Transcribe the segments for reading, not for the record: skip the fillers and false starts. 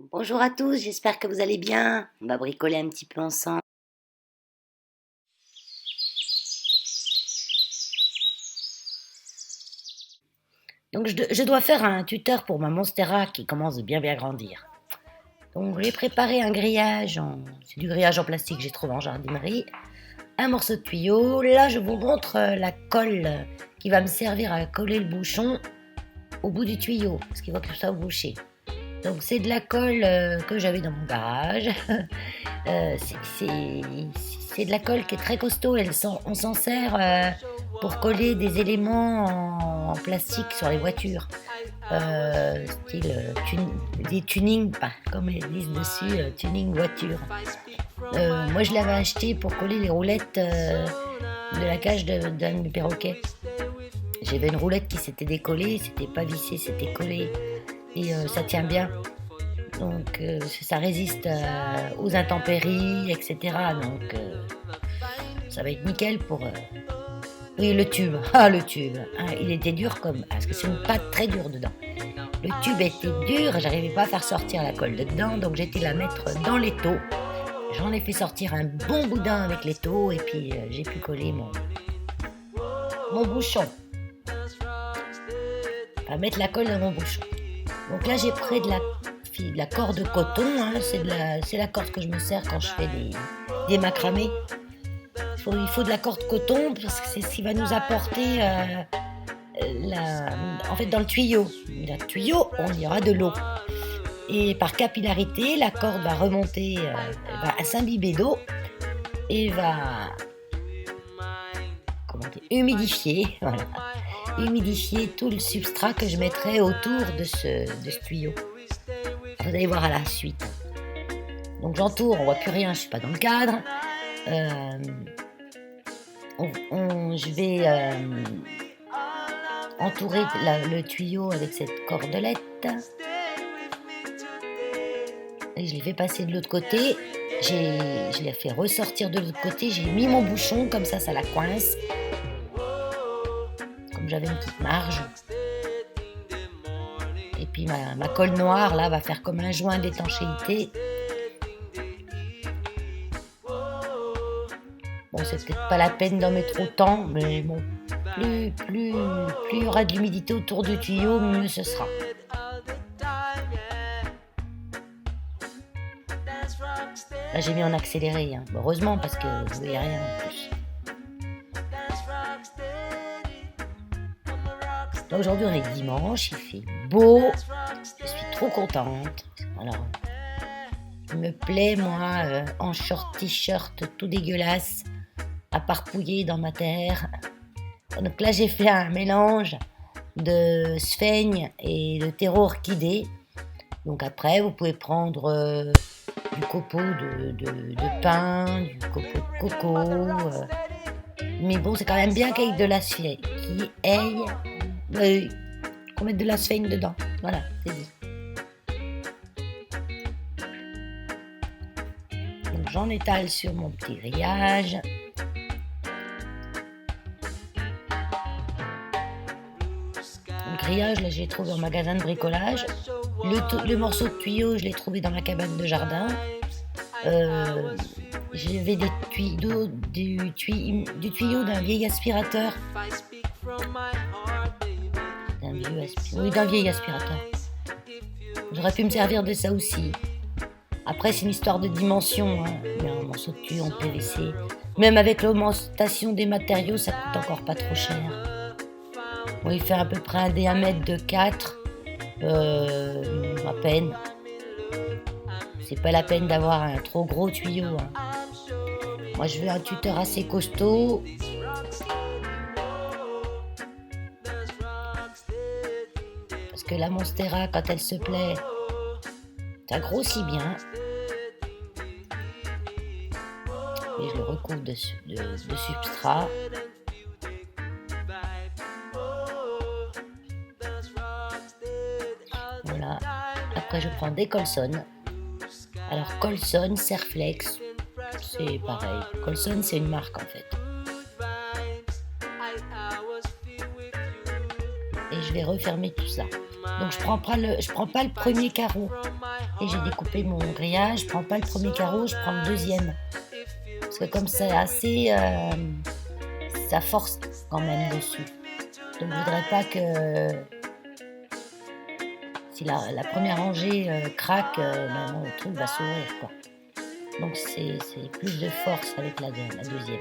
Bonjour à tous, j'espère que vous allez bien. On va bricoler un petit peu ensemble. Donc je dois faire un tuteur pour ma Monstera qui commence de bien grandir. Donc j'ai préparé un grillage, c'est du grillage en plastique que j'ai trouvé en jardinerie, un morceau de tuyau. Là je vous montre la colle qui va me servir à coller le bouchon au bout du tuyau, parce qu'il faut que ce soit bouché. Donc c'est de la colle que j'avais dans mon garage. Euh, c'est- c'est c'est de la colle qui est très costaud. On s'en sert pour coller des éléments en plastique sur les voitures. Style des tuning, comme ils disent dessus, tuning voiture. Moi je l'avais acheté pour coller les roulettes de la cage d'un de mes perroquets. J'avais une roulette qui s'était décollée, c'était pas vissé, c'était collé et ça tient bien. Donc ça résiste aux intempéries, etc. Donc ça va être nickel pour... Oui, le tube. Ah, le tube. Ah, il était dur comme... Parce que c'est une pâte très dure dedans. Le tube était dur, j'arrivais pas à faire sortir la colle de dedans, donc j'ai été la mettre dans l'étau. J'en ai fait sortir un bon boudin avec l'étau et puis j'ai pu coller mon bouchon. Enfin, mettre la colle dans mon bouchon. Donc là, j'ai pris de la corde de coton, hein, c'est la corde que je me sers quand je fais des macramés. Il faut de la corde coton parce que c'est ce qui va nous apporter en fait dans le tuyau. Dans le tuyau, on y aura de l'eau. Et par capillarité, la corde va remonter, va s'imbiber d'eau et va humidifier, voilà, humidifier tout le substrat que je mettrai autour de ce tuyau. Vous allez voir à la suite. Donc j'entoure, on voit plus rien, je suis pas dans le cadre. Je vais entourer le tuyau avec cette cordelette et je l'ai fait passer de l'autre côté. Je l'ai fait ressortir de l'autre côté. J'ai mis mon bouchon comme ça la coince. Comme j'avais une petite marge. Et puis ma colle noire là va faire comme un joint d'étanchéité. Bon, c'est peut-être pas la peine d'en mettre autant, mais bon, plus il y aura de l'humidité autour du tuyau, mieux ce sera. Là, j'ai mis en accéléré, hein. Heureusement, parce que vous voyez rien en plus. Là, aujourd'hui, on est dimanche, il fait beau, je suis trop contente. Alors, il me plaît, moi, en short, t-shirt, tout dégueulasse, à parpouiller dans ma terre. Donc là, j'ai fait un mélange de sphaigne et de terreau orchidée. Donc après, vous pouvez prendre du copeau de pin, du copeau de coco. Mais bon, c'est quand même bien qu'avec de la sphaigne. Qu'on mette de la sphaigne dedans. Voilà, c'est dit. Donc j'en étale sur mon petit grillage. Le grillage, là, je l'ai trouvé en magasin de bricolage. Le morceau de tuyau, je l'ai trouvé dans ma cabane de jardin. J'avais du tuyau d'un vieil aspirateur. D'un vieil aspirateur. J'aurais pu me servir de ça aussi. Après, c'est une histoire de dimension. Hein. Il y a un morceau de tuyau en PVC. Même avec l'augmentation des matériaux, ça coûte encore pas trop cher. Bon, il fait à peu près un diamètre de 4, à peine. C'est pas la peine d'avoir un trop gros tuyau. Hein. Moi, je veux un tuteur assez costaud. Parce que la Monstera, quand elle se plaît, ça grossit bien. Et je le recouvre de substrat. Voilà. Après, je prends des Colson. Alors, Colson, Serflex, c'est pareil. Colson, c'est une marque en fait. Et je vais refermer tout ça. Donc je prends pas le premier carreau. Et j'ai découpé mon grillage, je prends pas le premier carreau, je prends le deuxième. Parce que comme c'est assez... ça force quand même dessus. Donc je voudrais pas que... Si la première rangée craque, mon truc va s'ouvrir, quoi. Donc c'est plus de force avec la deuxième.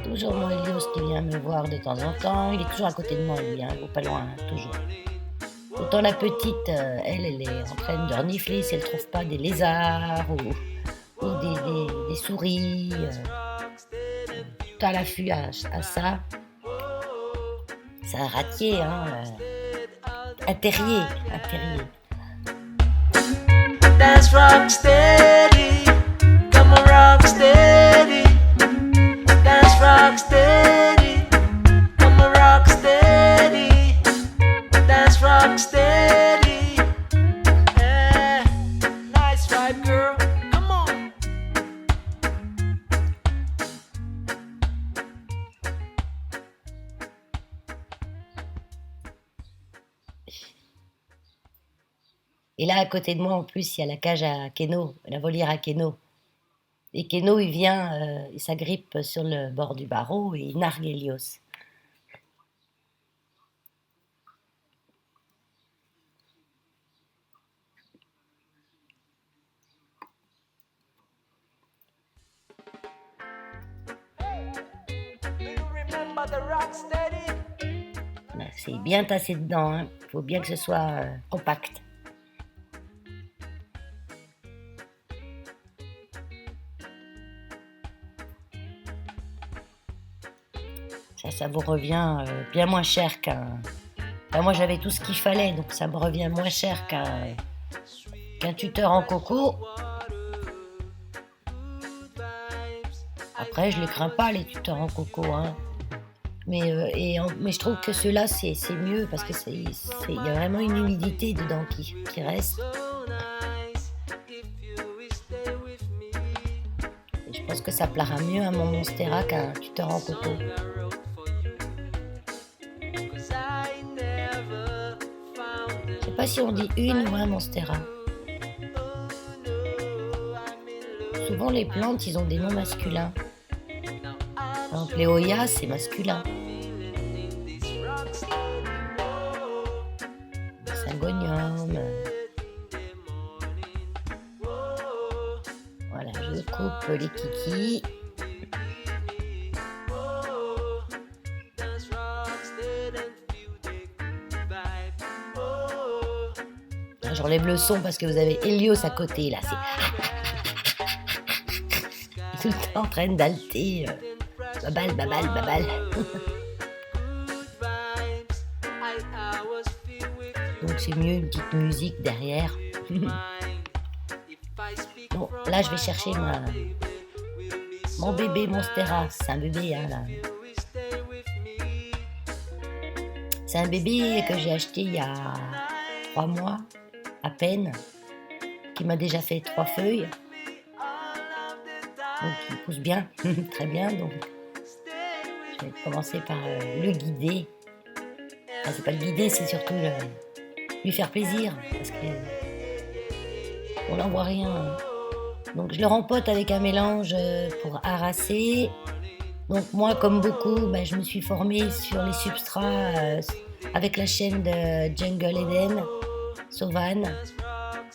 Toujours mon Helios qui vient me voir de temps en temps. Il est toujours à côté de moi, lui, hein, il ne va pas loin, hein, toujours. Autant la petite, elle est en train de renifler si elle ne trouve pas des lézards ou des souris. Tout à l'affût à ça. C'est un ratier, hein, un terrier. Dance rock steady, come on rock steady. Dance rock steady, come on rock steady. Dance rock steady, yeah. Nice vibe, girl, come on. Et là, à côté de moi, en plus, il y a la cage à Keno, la volière à Keno. Et Keno, il vient, il s'agrippe sur le bord du barreau et il nargue Helios. Do you remember the rock steady? Là, c'est bien tassé dedans, hein. Faut bien que ce soit compact. Ça vous revient bien moins cher qu'un... Enfin, moi, j'avais tout ce qu'il fallait, donc ça me revient moins cher qu'un tuteur en coco. Après, je les crains pas, les tuteurs en coco, hein. Mais je trouve que ceux-là, c'est mieux parce que il y a vraiment une humidité dedans qui reste. Et je pense que ça plaira mieux à mon Monstera qu'un tuteur en coco. Je sais pas si on dit une ou un Monstera. Souvent, les plantes, ils ont des noms masculins. Par exemple, les Hoya, c'est masculin. Syngonium. Voilà, je coupe les kikis. J'enlève le son parce que vous avez Helios à côté, là. C'est tout le temps en train d'alter. Babal. Donc c'est mieux une petite musique derrière. Bon, là je vais chercher mon bébé Monstera. C'est un bébé, hein, là. C'est un bébé que j'ai acheté il y a 3 mois, à peine, qui m'a déjà fait 3 feuilles. Donc il pousse bien, très bien. Donc je vais commencer par le guider. Enfin, c'est pas le guider, c'est surtout lui faire plaisir, parce qu'on n'en voit rien. Donc je le rempote avec un mélange pour harasser. Donc moi, comme beaucoup, je me suis formée sur les substrats avec la chaîne de Jungle Eden, Sauvan,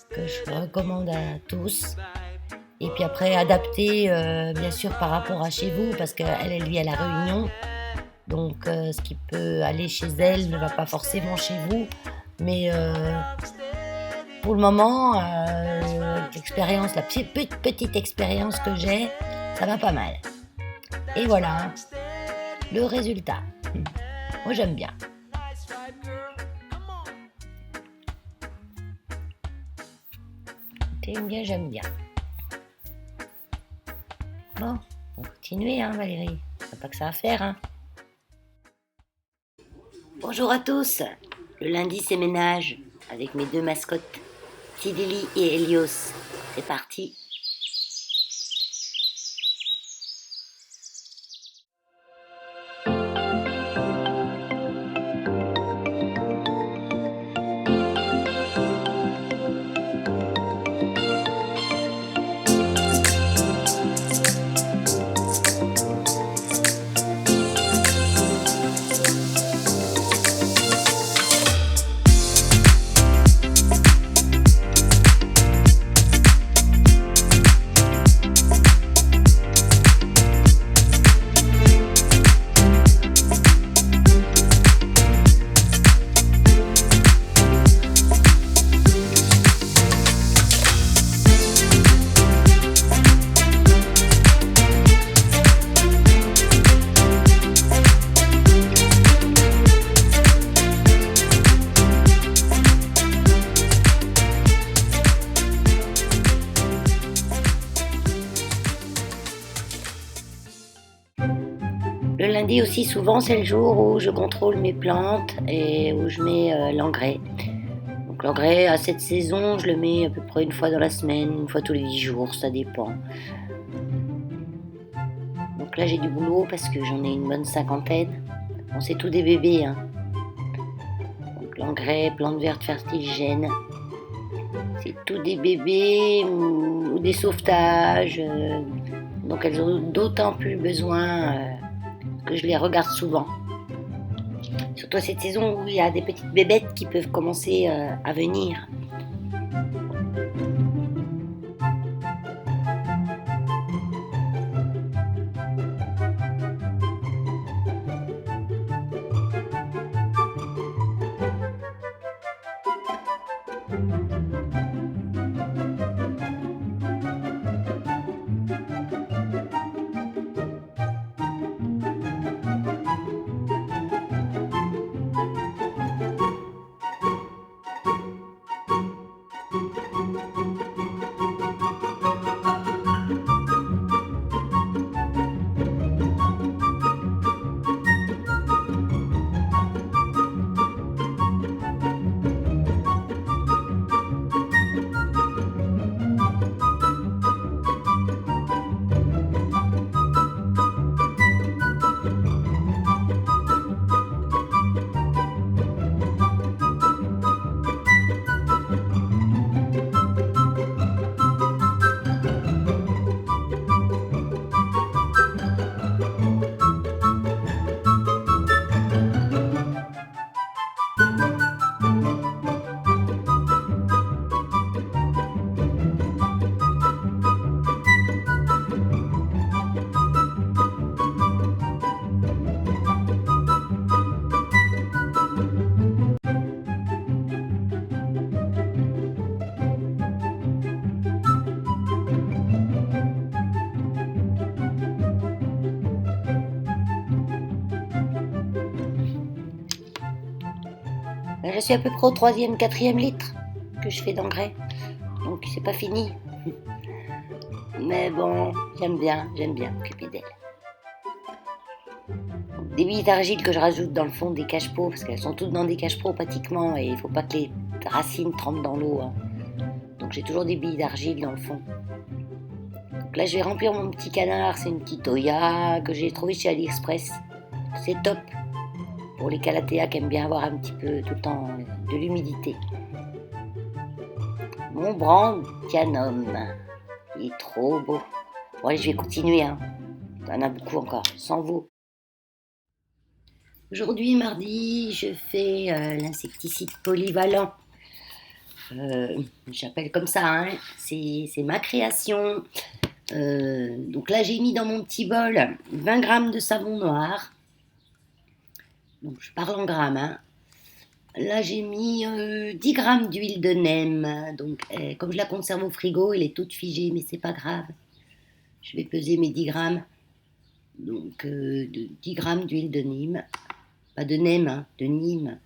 que je recommande à tous. Et puis après, adapté bien sûr par rapport à chez vous, parce qu'elle vit à La Réunion. Donc ce qui peut aller chez elle ne va pas forcément chez vous. Mais pour le moment, l'expérience, la petite expérience que j'ai, ça va pas mal. Et voilà le résultat. Moi j'aime bien. J'aime bien. Bon, on va continuer, hein, Valérie. C'est pas que ça à faire, hein. Bonjour à tous. Le lundi, c'est ménage avec mes 2 mascottes, Tidili et Helios. C'est parti. Puis aussi souvent c'est le jour où je contrôle mes plantes et où je mets l'engrais. Donc l'engrais à cette saison, je le mets à peu près une fois dans la semaine, une fois tous les 10 jours, ça dépend. Donc là j'ai du boulot parce que j'en ai une bonne cinquantaine. Bon, c'est tout des bébés, hein. Donc l'engrais, plantes vertes fertiligènes, c'est tout des bébés ou des sauvetages. Donc elles ont d'autant plus besoin que je les regarde souvent. Surtout à cette saison où il y a des petites bébêtes qui peuvent commencer à venir. Je suis à peu près au troisième, quatrième litre que je fais d'engrais. Donc c'est pas fini. Mais bon, j'aime bien m'occuper d'elles. Des billes d'argile que je rajoute dans le fond des cache-pots, parce qu'elles sont toutes dans des cache-pots pratiquement, et il faut pas que les racines trempent dans l'eau, hein. Donc j'ai toujours des billes d'argile dans le fond. Donc là je vais remplir mon petit canard, c'est une petite Oya que j'ai trouvée chez AliExpress. C'est top pour les calatéas qui aiment bien avoir un petit peu tout le temps de l'humidité. Mon Branchianum, il est trop beau. Bon allez, je vais continuer, hein. Il y en a beaucoup encore, sans vous. Aujourd'hui, mardi, je fais l'insecticide polyvalent. J'appelle comme ça, hein. C'est ma création. Donc là, j'ai mis dans mon petit bol 20 grammes de savon noir. Donc je parle en grammes, hein. Là, j'ai mis 10 grammes d'huile de neem. Donc, comme je la conserve au frigo, elle est toute figée, mais c'est pas grave. Je vais peser mes 10 grammes. Donc, de 10 grammes d'huile de neem. Pas de neem, hein, de neem.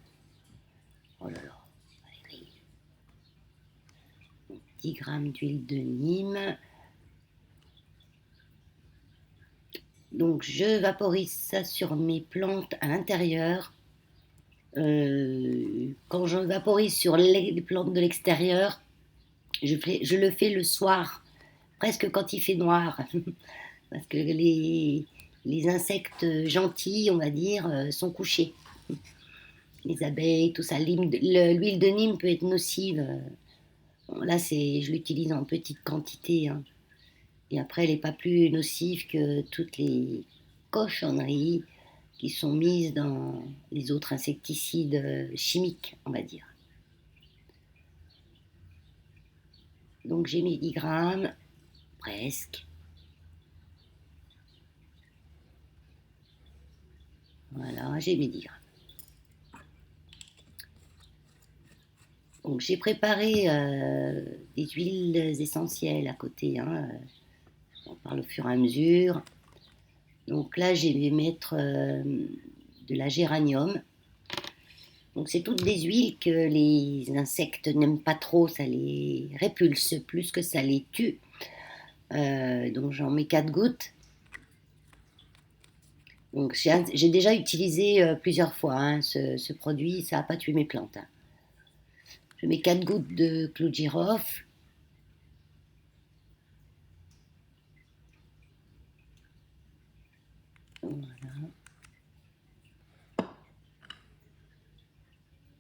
Oh là là. Allez. Donc, 10 grammes d'huile de neem. Donc, je vaporise ça sur mes plantes à l'intérieur. Quand je vaporise sur les plantes de l'extérieur, je le fais le soir, presque quand il fait noir, parce que les insectes gentils, on va dire, sont couchés. Les abeilles, tout ça. L'huile de Nîmes peut être nocive. Bon, là, je l'utilise en petite quantité, hein. Et après, elle n'est pas plus nocive que toutes les cochonneries qui sont mises dans les autres insecticides chimiques, on va dire. Donc j'ai mis 10 grammes, presque. Voilà, j'ai mis 10 grammes. Donc j'ai préparé des huiles essentielles à côté, hein. On parle au fur et à mesure. Donc là, je vais mettre de la géranium. Donc c'est toutes des huiles que les insectes n'aiment pas trop, ça les répulse plus que ça les tue. Donc j'en mets 4 gouttes. Donc j'ai déjà utilisé plusieurs fois hein, ce produit, ça n'a pas tué mes plantes, hein. Je mets 4 gouttes de clou de girofle. Voilà.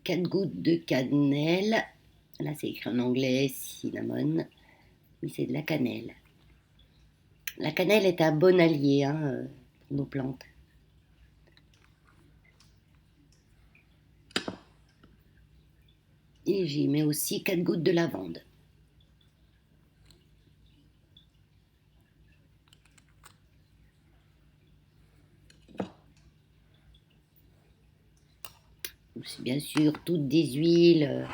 4 gouttes de cannelle. Là, c'est écrit en anglais cinnamon, mais c'est de la cannelle. La cannelle est un bon allié hein, pour nos plantes. Et j'y mets aussi 4 gouttes de lavande. C'est bien sûr toutes des huiles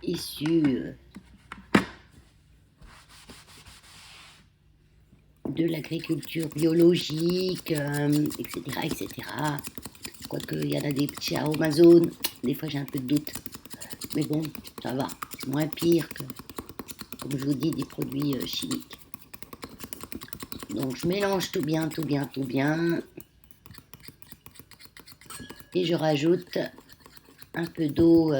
issues de l'agriculture biologique, etc., etc. Quoique il y en a des chez Amazon, des fois j'ai un peu de doute. Mais bon, ça va, c'est moins pire que, comme je vous dis, des produits chimiques. Donc je mélange tout bien, tout bien, tout bien. Et je rajoute un peu d'eau,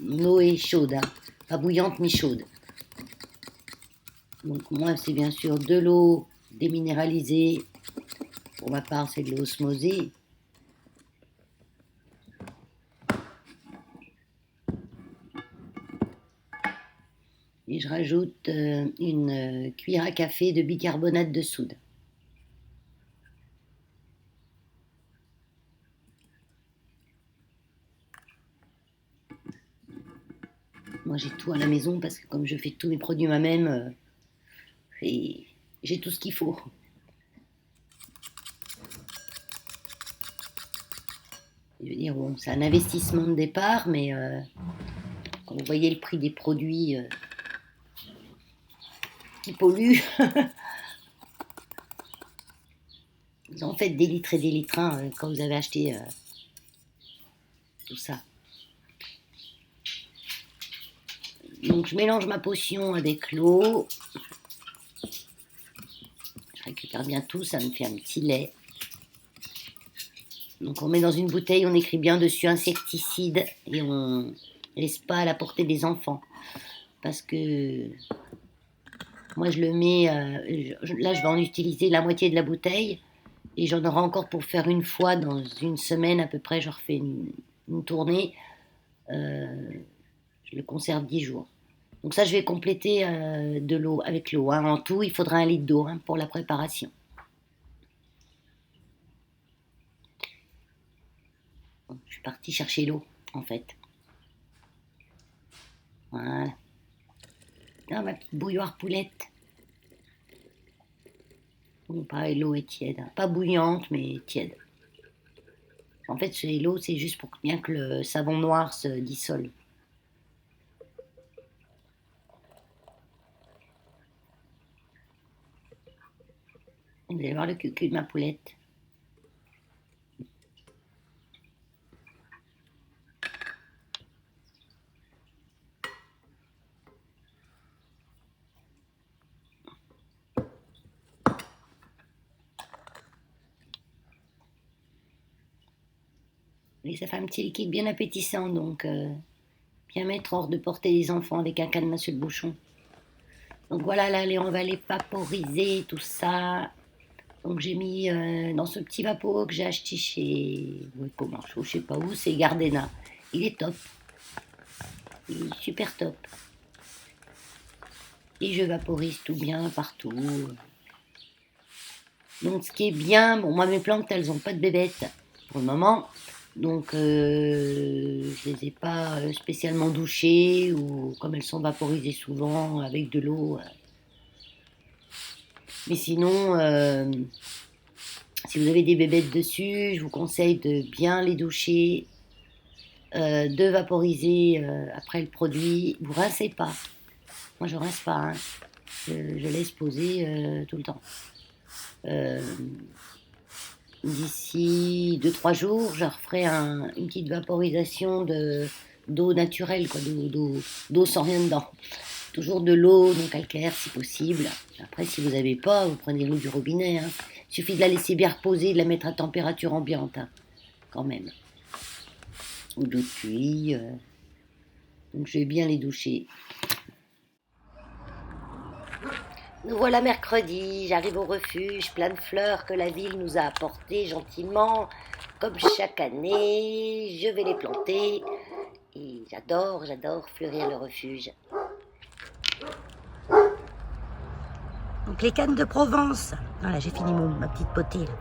l'eau est chaude, hein, pas bouillante mais chaude. Donc moi c'est bien sûr de l'eau déminéralisée, pour ma part c'est de l'eau osmosée. Et je rajoute une cuillère à café de bicarbonate de soude. Moi j'ai tout à la maison parce que comme je fais tous mes produits moi-même, j'ai tout ce qu'il faut. Je veux dire, bon, c'est un investissement de départ, mais quand vous voyez le prix des produits qui polluent, vous en faites des litres et des litres hein, quand vous avez acheté tout ça. Donc je mélange ma potion avec l'eau. Je récupère bien tout, ça me fait un petit lait. Donc on met dans une bouteille, on écrit bien dessus insecticide et on laisse pas à la portée des enfants. Parce que moi je le mets, là je vais en utiliser la moitié de la bouteille et j'en aurai encore pour faire une fois dans une semaine à peu près, je refais une tournée. Je le conserve 10 jours. Donc ça je vais compléter de l'eau avec l'eau, hein. En tout il faudra 1 litre d'eau hein, pour la préparation. Je suis partie chercher l'eau, en fait. Voilà. Là, ma petite bouilloire poulette. Bon, pareil, l'eau est tiède, hein. Pas bouillante, mais tiède. En fait, l'eau, c'est juste pour bien que le savon noir se dissolve. Vous allez voir le cucu de ma poulette. Et ça fait un petit liquide bien appétissant, donc bien mettre hors de portée des enfants avec un cadenas sur le bouchon. Donc voilà, là, on va les vaporiser, tout ça. Donc j'ai mis dans ce petit vapeau que j'ai acheté chez je sais pas où, c'est Gardena. Il est top. Il est super top. Et je vaporise tout bien partout. Donc ce qui est bien, bon moi mes plantes elles n'ont pas de bébêtes pour le moment. Donc je les ai pas spécialement douchées ou comme elles sont vaporisées souvent avec de l'eau. Mais sinon, si vous avez des bébêtes dessus, je vous conseille de bien les doucher, de vaporiser après le produit. Vous rincez pas. Moi, je rince pas. Hein. Je laisse poser tout le temps. D'ici 2-3 jours, je referai une petite vaporisation d'eau naturelle, quoi, d'eau sans rien dedans. Toujours de l'eau non calcaire si possible. Après, si vous n'avez pas, vous prenez l'eau du robinet. Hein. Il suffit de la laisser bien reposer, de la mettre à température ambiante, hein, quand même. Ou de l'eau de pluie. Donc je vais bien les doucher. Nous voilà mercredi, j'arrive au refuge, plein de fleurs que la ville nous a apportées gentiment. Comme chaque année, je vais les planter. Et j'adore fleurir le refuge. Donc les cannes de Provence. Voilà, j'ai fini ma petite potée là.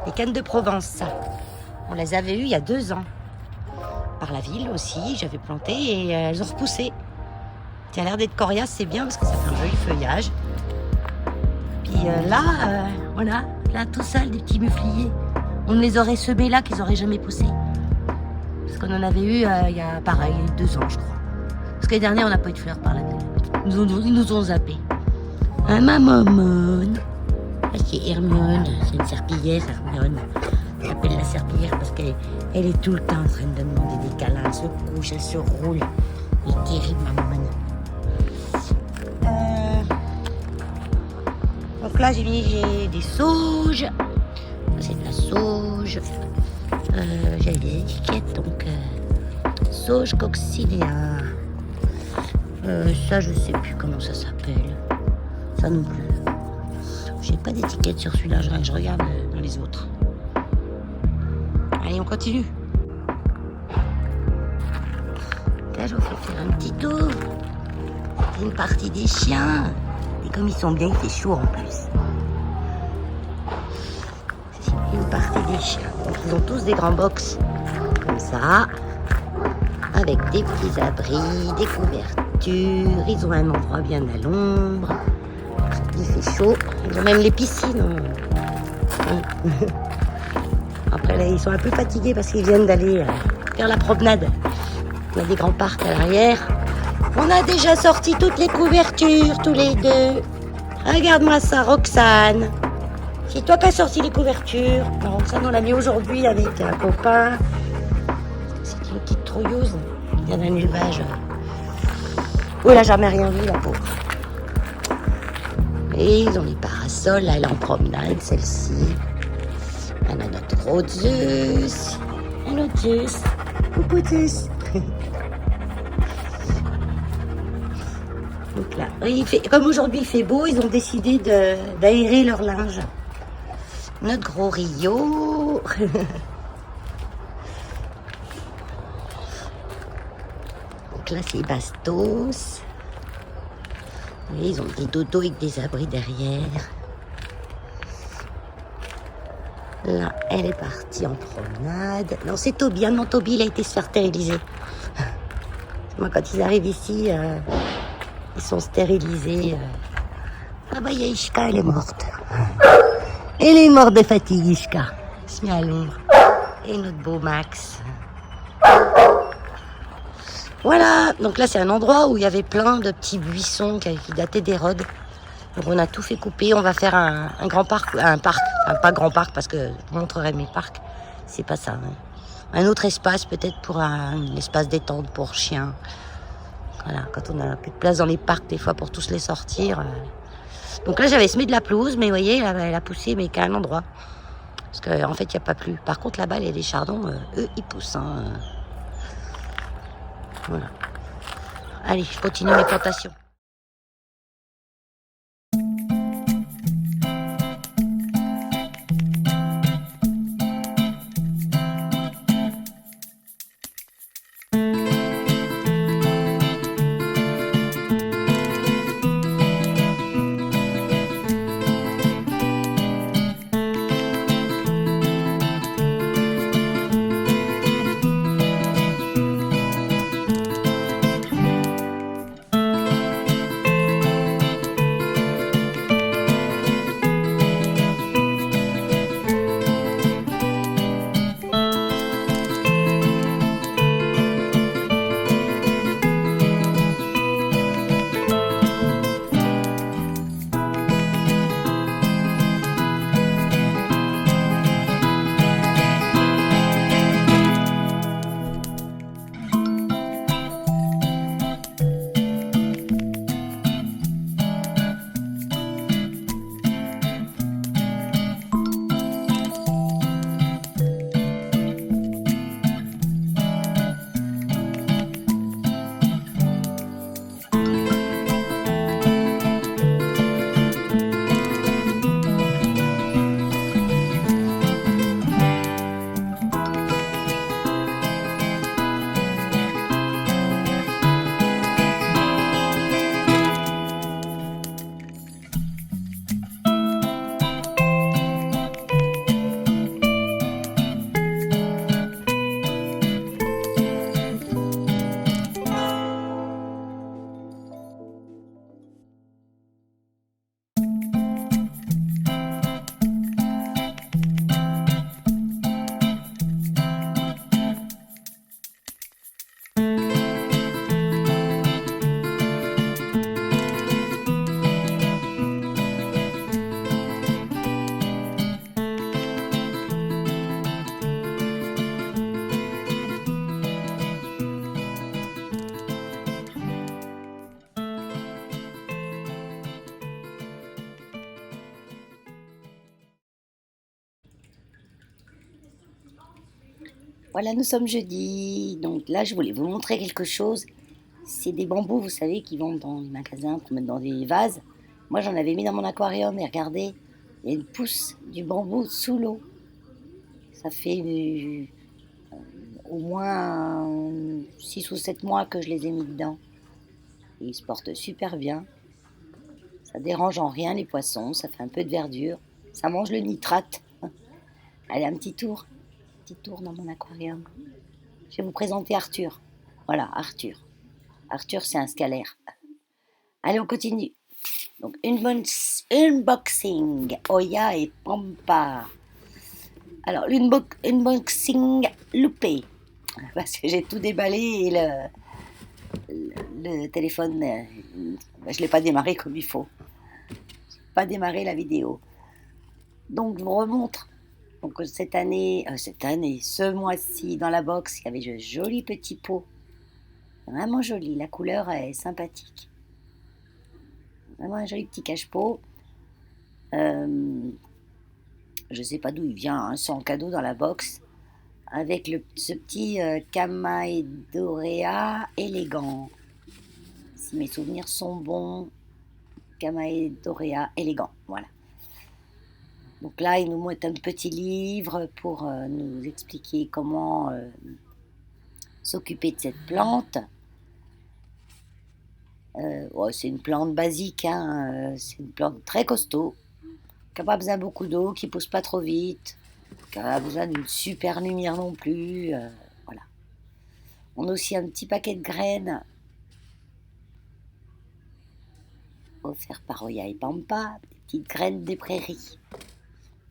Les cannes de Provence, ça. On les avait eues il y a 2 ans. Par la ville aussi, j'avais planté et elles ont repoussé. Ça a l'air d'être coriace, c'est bien parce que ça fait un joli feuillage. Puis voilà, là tout seul, des petits mufliers. On les aurait semés là, qu'ils n'auraient jamais poussé. Parce qu'on en avait eu il y a pareil, 2 ans je crois. Parce que l'année dernière, on n'a pas eu de fleurs par la ville. Ils nous ont zappé. Ma maman, c'est Hermione, c'est une serpillière, Hermione. Elle s'appelle la serpillière parce qu'elle est tout le temps en train de demander des câlins. Elle se couche, elle se roule. Elle est terrible, ma maman. Donc là, j'ai des sauges. C'est de la sauge. J'ai des étiquettes, donc sauge coccinea. Ça, je sais plus comment ça s'appelle. Ça non plus. J'ai pas d'étiquette sur celui-là, je regarde dans les autres. Allez, on continue. Là, je vous fais faire un petit tour. C'est une partie des chiens. Et comme ils sont bien, il fait chaud en plus. C'est une partie des chiens. Donc, ils ont tous des grands box. Comme ça. Avec des petits abris, des couvertures. Ils ont un endroit bien à l'ombre. Il fait chaud. Ils ont même les piscines. Après, là, ils sont un peu fatigués parce qu'ils viennent d'aller faire la promenade. Il y a des grands parcs à l'arrière. On a déjà sorti toutes les couvertures, tous les deux. Regarde-moi ça, Roxane. C'est toi qui as sorti les couvertures. Non, Roxane, on l'a mis aujourd'hui avec un copain. C'est une petite trouilleuse. Il y a un élevage. Oh, elle n'a jamais rien vu, la pauvre. Et ils ont les parasols. Là, elle est en promenade, celle-ci. On a notre gros Zeus. Hello, Zeus. Coucou, Zeus. Donc là, comme aujourd'hui il fait beau, ils ont décidé d'aérer leur linge. Notre gros Rio. Donc là, c'est Bastos. Et ils ont des dodos avec des abris derrière. Là, elle est partie en promenade. Non, c'est Toby. Non, Toby, il a été se faire stériliser. Moi, quand ils arrivent ici, ils sont stérilisés. Ah bah, il y a Ishka, elle est morte. Elle est morte de fatigue, Ishka. Elle se met à l'ombre. Et notre beau Max. Voilà. Donc là, c'est un endroit où il y avait plein de petits buissons qui dataient d'Hérode. Donc on a tout fait couper, on va faire un grand parc, enfin pas grand parc parce que je vous montrerai mes parcs, c'est pas ça. Hein. Un autre espace peut-être pour un espace détente pour chiens. Voilà, quand on a plus de place dans les parcs des fois pour tous les sortir. Donc là j'avais semé de la pelouse, mais vous voyez, elle a poussé mais qu'à un endroit. Parce qu'en fait il n'y a pas plu. Par contre là-bas il y a des chardons, eux ils poussent. Hein. Voilà. Allez, je continue mes plantations. Voilà, nous sommes jeudi. Donc là, je voulais vous montrer quelque chose. C'est des bambous, vous savez, qui vendent dans les magasins pour mettre dans des vases. Moi, j'en avais mis dans mon aquarium et regardez, il y a une pousse du bambou sous l'eau. Ça fait au moins 6 ou 7 mois que je les ai mis dedans. Et ils se portent super bien. Ça dérange en rien les poissons, ça fait un peu de verdure. Ça mange le nitrate. Allez, petit tour dans mon aquarium. Je vais vous présenter Arthur. Voilà, Arthur. Arthur, c'est un scalaire. Allez, on continue. Donc, unboxing, Oya et Pampa. Alors, l'unboxing loupé. Parce que j'ai tout déballé et le téléphone, je ne l'ai pas démarré comme il faut. Je n'ai pas démarré la vidéo. Donc, je vous remontre. Donc, ce mois-ci, dans la box, il y avait de jolis petits pots. Vraiment joli, la couleur est sympathique. Vraiment un joli petit cache-pot. Je ne sais pas d'où il vient, hein, c'est en cadeau dans la box. Avec ce petit Kamaedorea élégant. Si mes souvenirs sont bons, Kamaedorea élégant, voilà. Donc là, il nous met un petit livre pour nous expliquer comment s'occuper de cette plante. C'est une plante basique, hein, c'est une plante très costaud, qui n'a pas besoin de beaucoup d'eau, qui ne pousse pas trop vite, qui n'a pas besoin d'une super lumière non plus. Voilà. On a aussi un petit paquet de graines offert par Oya et Pampa, des petites graines des prairies.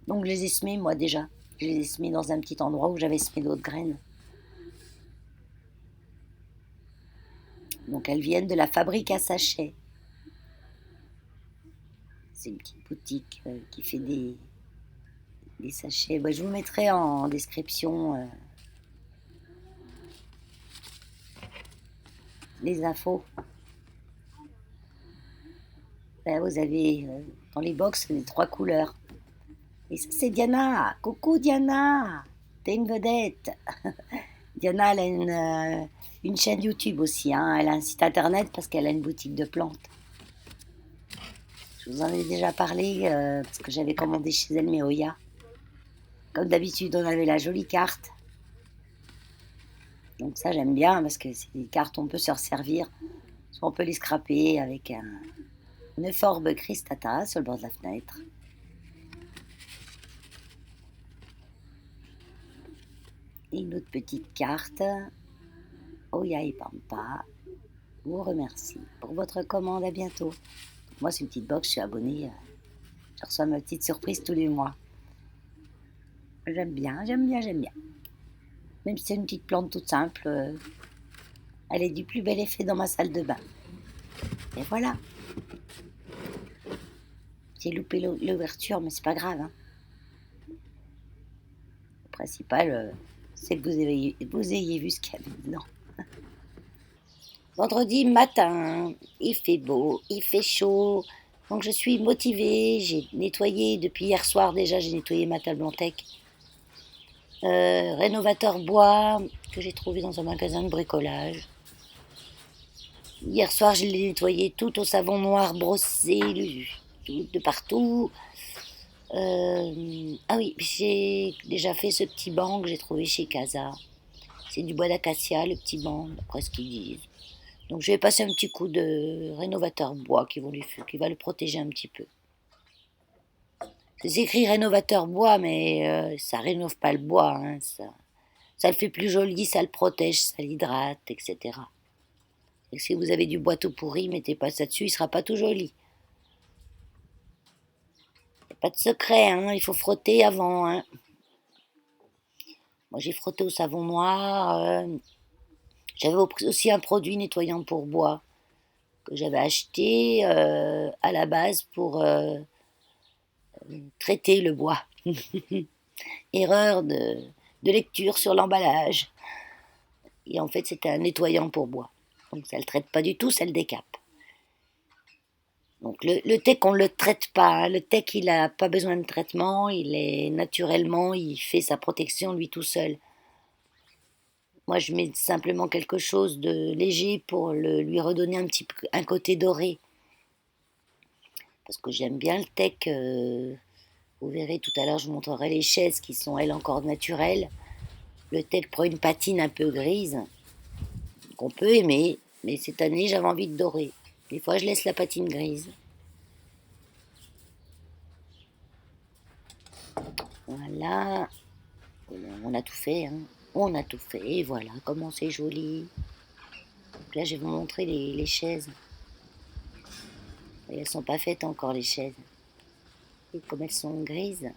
Donc je les ai semées moi déjà. Je les ai semées dans un petit endroit où j'avais semé d'autres graines. Donc elles viennent de la fabrique à sachets. C'est une petite boutique qui fait des sachets. Je vous mettrai en description les infos. Là, vous avez dans les box les 3 couleurs. Et ça, c'est Diana. Coucou Diana, t'es une vedette. Diana, elle a une chaîne YouTube aussi. Hein. Elle a un site internet parce qu'elle a une boutique de plantes. Je vous en ai déjà parlé parce que j'avais commandé chez elle mes Oya. Comme d'habitude, on avait la jolie carte. Donc ça, j'aime bien parce que c'est des cartes, on peut se resservir. Soit on peut les scraper avec une Euphorbes cristata sur le bord de la fenêtre. Et une autre petite carte. Oya et Pampa vous remercie pour votre commande. À bientôt. Moi, c'est une petite box, je suis abonnée. Je reçois ma petite surprise tous les mois. J'aime bien. Même si c'est une petite plante toute simple, elle est du plus bel effet dans ma salle de bain. Et voilà. J'ai loupé l'ouverture, mais c'est pas grave. Hein. Le principal, c'est que vous ayez vu ce qu'il y avait dedans. Vendredi matin, il fait beau, il fait chaud, donc je suis motivée. J'ai nettoyé depuis hier soir déjà, j'ai nettoyé ma table en tech. Rénovateur bois que j'ai trouvé dans un magasin de bricolage. Hier soir, je l'ai nettoyé tout au savon noir brossé de partout. Ah oui, j'ai déjà fait ce petit banc que j'ai trouvé chez Casa. C'est du bois d'acacia, le petit banc, d'après ce qu'ils disent. Donc je vais passer un petit coup de rénovateur bois qui va le protéger un petit peu. C'est écrit rénovateur bois, mais ça rénove pas le bois. Hein, ça le fait plus joli, ça le protège, ça l'hydrate, etc. Et si vous avez du bois tout pourri, mettez pas ça dessus, il sera pas tout joli. Pas de secret, hein, il faut frotter avant. Hein. Moi j'ai frotté au savon noir. J'avais aussi un produit nettoyant pour bois que j'avais acheté à la base pour traiter le bois. Erreur de lecture sur l'emballage. Et en fait, c'était un nettoyant pour bois. Donc ça ne le traite pas du tout, ça le décape. Donc le tech, on ne le traite pas. Hein. Le tech, il n'a pas besoin de traitement. Il est naturellement, il fait sa protection lui tout seul. Moi, je mets simplement quelque chose de léger pour lui redonner un côté doré. Parce que j'aime bien le teck. Vous verrez tout à l'heure, je vous montrerai les chaises qui sont, elles, encore naturelles. Le teck prend une patine un peu grise, qu'on peut aimer. Mais cette année, j'avais envie de dorer. Des fois, je laisse la patine grise. Voilà. On a tout fait, hein. On a tout fait. Et voilà comment c'est joli. Donc là, je vais vous montrer les chaises. Et elles sont pas faites encore, les chaises. Et comme elles sont grises.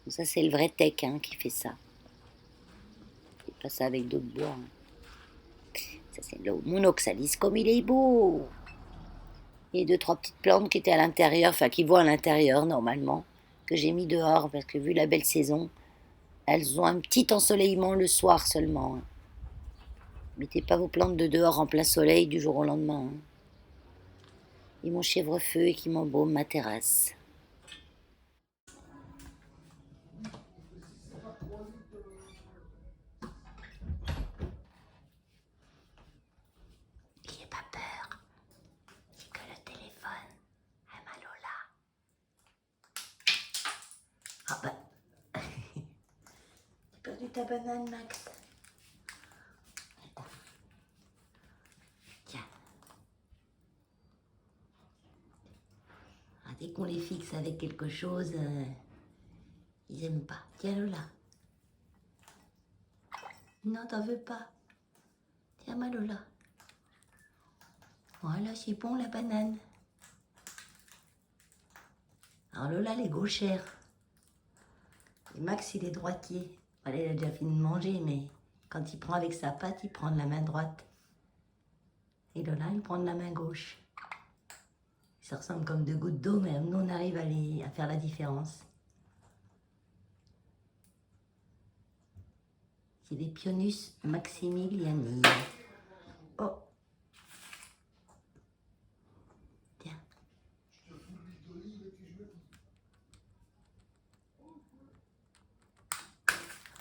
Ça, c'est le vrai teck hein, qui fait ça. C'est pas ça avec d'autres bois. Hein. Ça, c'est mon oxalis comme il est beau. Et deux, trois petites plantes qui étaient à l'intérieur, enfin qui vont à l'intérieur normalement, que j'ai mis dehors parce que vu la belle saison, elles ont un petit ensoleillement le soir seulement. Hein. Mettez pas vos plantes de dehors en plein soleil du jour au lendemain. Hein. Et mon chèvrefeu qui m'embaume ma terrasse. N'ayez pas peur, c'est que le téléphone. Ah, ma Lola. Ah bah. J'ai perdu ta banane, Max. Attends. Tiens. Ah, dès qu'on les fixe avec quelque chose, ils aiment pas. Tiens, Lola. Non, t'en veux pas. Tiens, ma Lola. Voilà, c'est bon, la banane. Alors Lola, elle est gauchère. Et Max, il est droitier. Voilà, il a déjà fini de manger, mais quand il prend avec sa patte, il prend de la main droite. Et Lola, il prend de la main gauche. Ça ressemble comme deux gouttes d'eau, mais nous, on arrive à faire la différence. C'est des Pionus maximiliani. Oh. Tiens.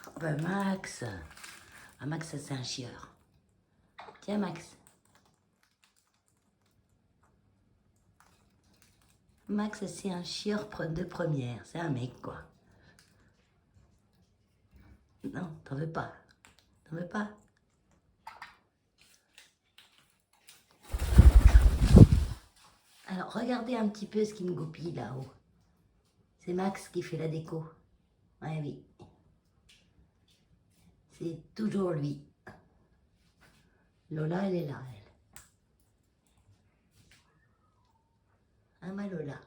Oh ben Max. Ah Max, ça c'est un chieur. Tiens Max. Max, c'est un chieur de première. C'est un mec, quoi. Non, t'en veux pas. T'en veux pas. Alors, regardez un petit peu ce qui me goupille là-haut. C'est Max qui fait la déco. Ouais, oui. C'est toujours lui. Lola, elle est là, elle. Hein, ma Lola.